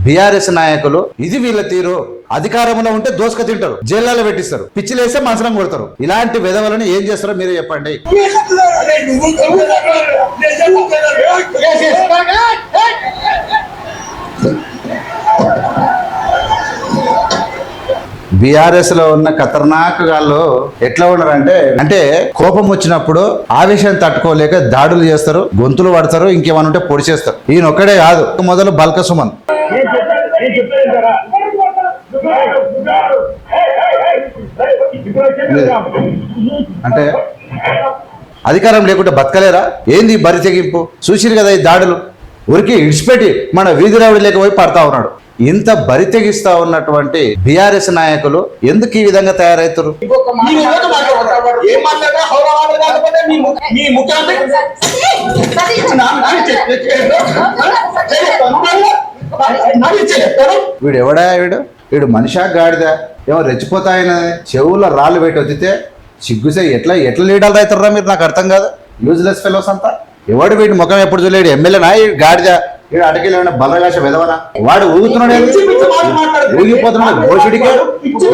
BRS నాయకులు ఇది వీళ్ళ తీరు. అధికారంలో ఉంటే దోసుక తింటారు, జైల్లో పెట్టిస్తారు, పిచ్చిలేస్తే మనసులం కొడతారు. ఇలాంటి విధవలను ఏం చేస్తారో మీరే చెప్పండి. బీఆర్ఎస్ లో ఉన్న ఖతర్నాక్ గాళ్ళు ఎట్లా ఉన్నారంటే అంటే కోపం వచ్చినప్పుడు ఆవేశం తట్టుకోలేక దాడులు చేస్తారు, గొంతులు పడతారు, ఇంకేమైనా ఉంటే పొడి చేస్తారు. ఈయన ఒక్కడే కాదు, మొదలు బల్క సుమన్ అంటే అధికారం లేకుంటే బతకలేరా ఏంది బరి తెగింపు? చూసిరు కదా ఈ దాడులు, ఉరికి ఇడిచిపెట్టి మన వీధి రౌడీ లేకపోయి పడతా ఉన్నాడు. ఇంత బరి తెగిస్తా ఉన్నటువంటి బీఆర్ఎస్ నాయకులు ఎందుకు ఈ విధంగా తయారవుతారు? వీడు ఎవడా? వీడు మనిషా గాడిదా? ఏమో రెచ్చిపోతాయన చెవుల్లో రాళ్ళు పెట్టి వచ్చితే సిగ్గుసే ఎట్లా లీడర్లు అవుతారా మీరు? నాకు అర్థం కాదు. యూజ్లెస్ ఫెలోస్ అంతా. ఎవడు వీడి ముఖం ఎప్పుడు చూడలేడు? ఎమ్మెల్యేనా గాడిదా? వీడు అటకెళ్ళి బల్లగాష విధవనా? వాడు ఊగుతున్నాడు, ఊగిపోతున్నాడు. భోషుడికి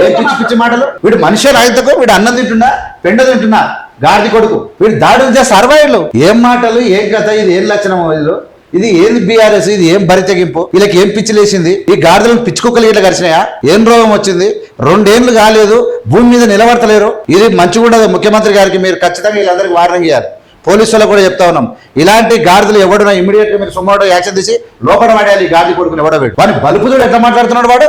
ఏం పిచ్చి పిచ్చి మాటలు. వీడు మనిషి రైతుకు వీడు అన్నం తింటున్నా, పెండ తింటున్నా, గాడిది కొడుకు. వీడు దాడులు చేస్తే సర్వైవ్లు. ఏం మాటలు, ఏం కథ, ఇది ఏం లక్షణం? ఇది ఏంది బీఆర్ఎస్? ఇది ఏం బరి తెగింపు? వీళ్ళకి ఏం పిచ్చి లేచింది? ఈ గాడిదలను పిచ్చుకుక్కలు ఇట్లా గడిచినాయా? ఏం రోగం వచ్చింది? 2 ఏళ్ళు కాలేదు, భూమి మీద నిలబడతలేరు. ఇది మంచిగా ఉండదు. ముఖ్యమంత్రి గారికి మీరు ఖచ్చితంగా వీళ్ళందరికీ వార్నింగ్ చేయాలి. పోలీసులకు కూడా చెప్తా ఉన్నాం, ఇలాంటి గాడిదలు ఎవడున్నా ఇమీడియట్ గా మీరు సుమారు యాక్షన్ తీసి లోపల పడేయాలి. ఈ గాడి కొడుకుని ఎవడో పెట్టి వాడిని బలుపుదుడు ఎట్లా మాట్లాడుతున్నాడు వాడు?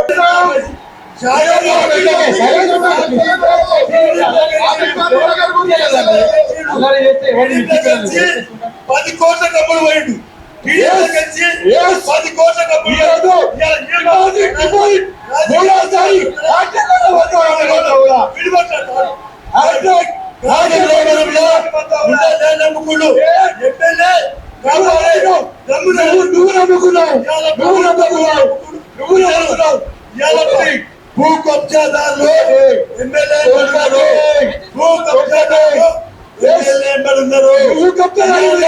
భూ కబ్జాదారులు ఎమ్మెల్యేలు ఉన్నారు, భూ కబ్జాదారులు ఎమ్మెల్యేలు ఉన్నారు. నువ్వు కబ్జాదారులు,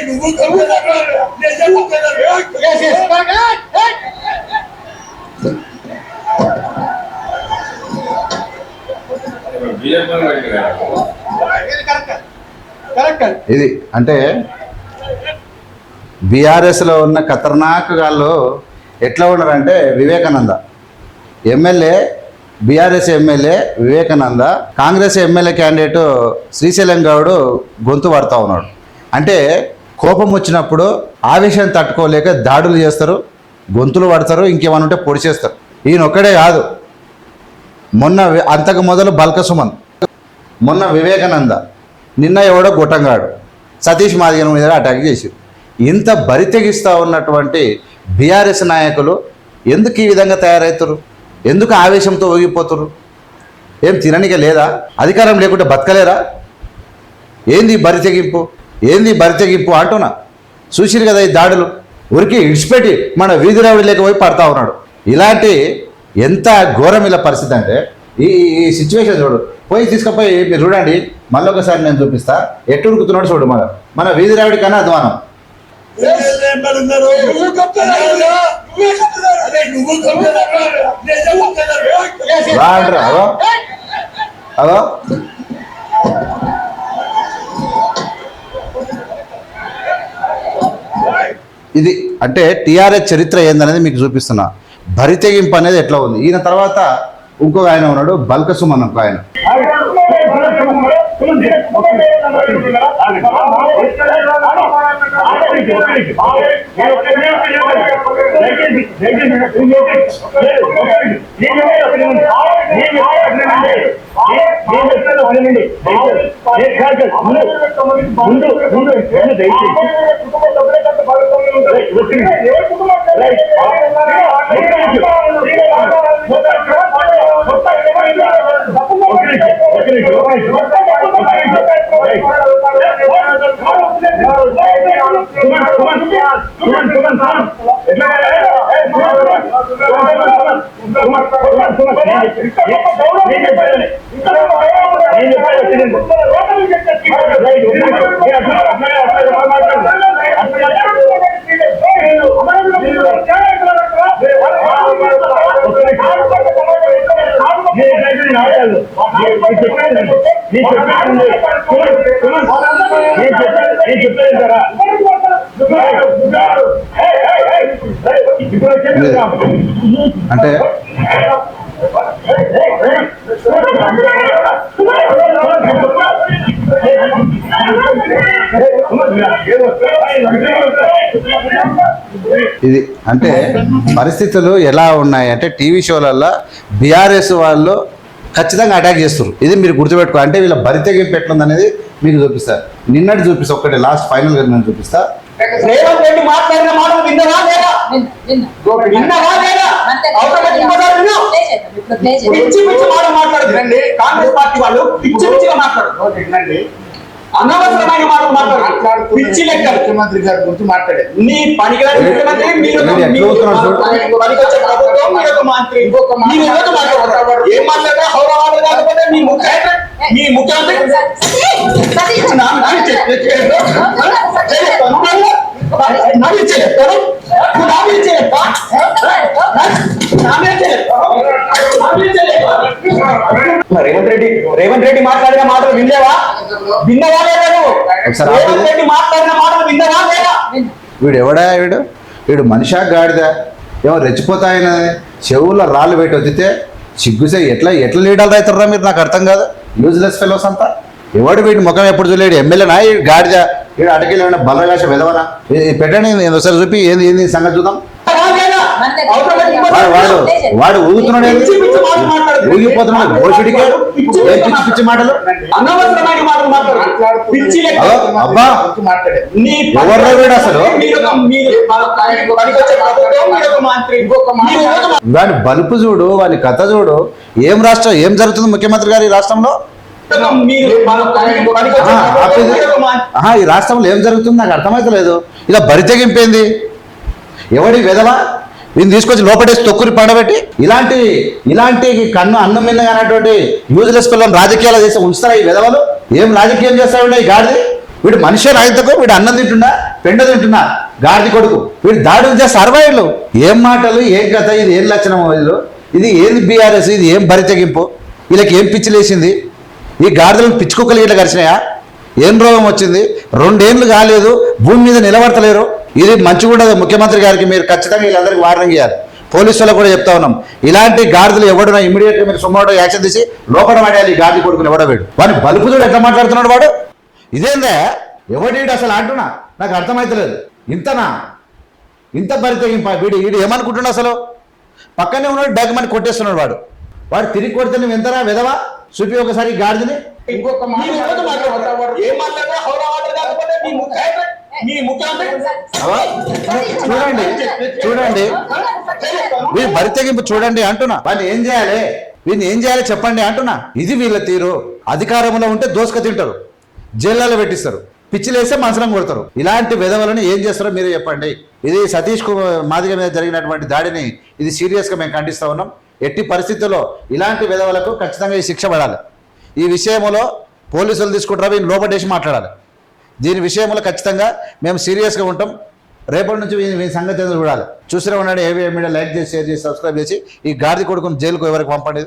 నువ్వు కబ్జాదారులు. ఇది అంటే బీఆర్ఎస్ లో ఉన్న ఖతర్నాక్ గాళ్ళు ఎట్లా ఉన్నారంటే Vivekananda MLA, BRS MLA Vivekananda, Congress MLA candidate Srisailam Goud గొంతు పడతా ఉన్నాడు. అంటే కోపం వచ్చినప్పుడు ఆవేశం తట్టుకోలేక దాడులు చేస్తారు, గొంతులు పడతారు, ఇంకేమైనా ఉంటే పొడి చేస్తారు. ఈయన ఒక్కడే కాదు, మొన్న అంతకు మొదలు బల్క సుమన్, మొన్న వివేకానంద, నిన్న ఎవడో గొట్టంగాడు సతీష్ మాదిగన్ మీద అటాక్ చేసి. ఇంత బరి తెగిస్తూ ఉన్నటువంటి బీఆర్ఎస్ నాయకులు ఎందుకు ఈ విధంగా తయారవుతారు? ఎందుకు ఆవేశంతో ఊగిపోతారు? ఏం తిననిక లేదా? అధికారం లేకుంటే బతకలేరా? ఏంది బరి తెగింపు? ఏంది బరి తెగింపు అంటున్నా. చూసిరు కదా ఈ దాడులు, ఉరికి ఇడిచిపెట్టి మన వీధి రౌడీ లేకపోయి పడతా ఉన్నాడు. ఇలాంటి ఎంత ఘోరం ఇలా పరిస్థితి అంటే ఈ సిచ్యువేషన్ చూడు. పోయి తీసుకుపోయి మీరు చూడండి, మళ్ళీ ఒకసారి నేను చూపిస్తా. ఎట్టు ఉరుకుతున్నాడు చూడు. మన వీధి రావిడి కన్నా అధ్వానం. అవో ఇది అంటే టీఆర్ఎస్ చరిత్ర ఏందనేది మీకు చూపిస్తున్నా. బరి తెగింపు అనేది ఎట్లా ఉంది. ఈయన తర్వాత ఇంకొక ఆయన ఉన్నాడు, బల్క సుమన్ ఒక ఆయన. Right. అంటే ఇది అంటే పరిస్థితులు ఎలా ఉన్నాయి అంటే టీవీ షోలలో బీఆర్ఎస్ వాళ్ళు ఖచ్చితంగా అటాక్ చేస్తారు. ఇది మీరు గుర్తుపెట్టుకో. అంటే వీళ్ళ బరితెగింపు ఎట్లుందనేది మీకు చూపిస్తా. నిన్నటి చూపిస్తా, ఒక్కటి లాస్ట్ ఫైనల్ గా నేను చూపిస్తా. రేవంత్ రెడ్డి మాట్లాడిన మాటలు విన్నరా లేదా? విన్నరా లేదా? అవసరం ఇంకోసారి విను. పిచ్చి పిచ్చి మాటలు మాట్లాడుతుందండి కాంగ్రెస్ పార్టీ వాళ్ళు. పిచ్చి పిచ్చిగా మాట్లాడు, అనవసరమైన మాటలు మాట్లాడు, పిచ్చి లెక్క. ముఖ్యమంత్రి గారి గురించి మాట్లాడే నీ పనికిరాని ముఖ్యమంత్రి, పనికొచ్చే ప్రభుత్వం, మీరు ఒక మంత్రి, మీరు ఏదో మాట్లాడతారు. ఏం మాట్లాడతా హౌరాబాద్ కాకపోతే మీ ముఖ్యమంత్రి రేవంత్ రెడ్డి మాట్లాడిన మాటలు విన్నావా లేదా నువ్వు? రేవంత్ రెడ్డి మాట్లాడిన మాటలు విన్నావా లేదా? వీడు ఎవడా వీడు మనిషా గాడిదా? ఏమో రెచ్చిపోతాయన చెవుల్లో రాళ్ళు పెట్టి వదితే సిగ్గుసే ఎట్లా లీడర్లు అవుతారా మీరు? నాకు అర్థం కాదు. యూజ్లెస్ ఫెలోస్ అంతా. ఎవడు వీడి ముఖం ఎప్పుడు చూడలేడు? ఎమ్మెల్యేనా ఈ గాడిద? వీడు అటకెళ్ళి బలగాశ విధవనా? పెట్టండి ఒకసారి చూపి ఏంది సంగతి చూద్దాం. వాడు ఊగుతున్నాడు, ఊగిపోతున్నాడు. భోషుడికి ఏం పిచ్చి పిచ్చి మాటలు, అనవసరమైన మాటలు మాట్లాడు, పిచ్చి లెక్క. అబ్బా ఎవర్రా వీడు అసలు? వాడి బలుపు చూడు, వాడి కథ చూడు. ఏం రాష్ట్రం, ఏం జరుగుతుంది ముఖ్యమంత్రి గారు ఈ రాష్ట్రంలో? ఈ రాష్ట్రంలో ఏం జరుగుతుంది నాకు అర్థమైతలేదు. ఇలా బరితెగింపేంది? ఎవడి విధవా? వీళ్ళు తీసుకొచ్చి లోపడేసి తొక్కురి పండబెట్టి ఇలాంటి కన్ను అన్నం మీద అనేటువంటి యూజ్లెస్ పిల్లలు రాజకీయాలు చేసి ఉంచుతారా ఈ విధవలు? ఏం రాజకీయం చేస్తాడు ఈ గాడిది? వీడు మనిషి రాయితకు వీడు అన్నం తింటున్నా, పెండ తింటున్నా గాడిది కొడుకు. వీడు దాడులు చేస్తే సర్వైవ్లు. ఏం మాటలు, ఏం కథ, ఇది ఏం లక్షణం? వీళ్ళు ఇది ఏంది బీఆర్ఎస్? ఇది ఏం బరితెగింపు? వీళ్ళకి ఏం పిచ్చిలేసింది? ఈ గాడిదలను పిచ్చి కుక్కలు ఇట్లా కలిసినాయా? ఏం రోగం వచ్చింది? 2 ఏళ్ళు కాలేదు, భూమి మీద నిలబడతలేరు. ఇది మంచిగా ఉండదు. ముఖ్యమంత్రి గారికి మీరు ఖచ్చితంగా వీళ్ళందరికీ వార్నింగ్ ఇవ్వాలి. పోలీసులకు కూడా చెప్తా ఉన్నాం, ఇలాంటి గాడిదలు ఎవడున్నా ఇమీడియట్గా మీరు సుమారు యాక్షన్ తీసి లోపల పడేయాలి. ఈ గాడిద కొడుకుని ఎవడవేడు? వాడిని బలుపు చూడు ఎట్లా మాట్లాడుతున్నాడు వాడు. ఇదేందే ఎవడీడు అసలు అంటున్నా నాకు అర్థమవుతలేదు. ఇంత బరితెగింప వీడు ఏమనుకుంటున్నా అసలు? పక్కనే ఉన్నాడు, డగ్గమని కొట్టేస్తున్నాడు వాడు తిరిగి కొడితే నువ్వు ఎంతరా విధవా? చూపి ఒకసారి గాడిదని. ఇంకొక చూడండి వీళ్ళు బరితెగింపు చూడండి అంటున్నా. వాడిని ఏం చేయాలి, వీడిని ఏం చేయాలి చెప్పండి అంటున్నా. ఇది వీళ్ళ తీరు. అధికారంలో ఉంటే దోసుక తింటారు, జైళ్ళలో పెట్టిస్తారు, పిచ్చిలేస్తే మనసులం కొడతారు. ఇలాంటి విధవలను ఏం చేస్తారో మీరే చెప్పండి. ఇది సతీష్ మాదిగ మీద జరిగినటువంటి దాడిని ఇది సీరియస్గా మేము ఖండిస్తూ ఉన్నాం. ఎట్టి పరిస్థితుల్లో ఇలాంటి విధవలకు ఖచ్చితంగా ఈ శిక్ష పడాలి. ఈ విషయంలో పోలీసులు తీసుకుంటారా వీళ్ళు లోపడేసి మాట్లాడాలి. దీని విషయంలో ఖచ్చితంగా మేము సీరియస్గా ఉంటాం. రేపటి నుంచి మీ సంగతి ఏదో చూడాలి. చూస్తూనే ఉన్నాడు. ఏవీ మీడియా లైక్ చేసి, షేర్ చేసి, సబ్స్క్రైబ్ చేసి ఈ గాడిద కొడుకుని జైలుకు ఎవరికి పంపండి.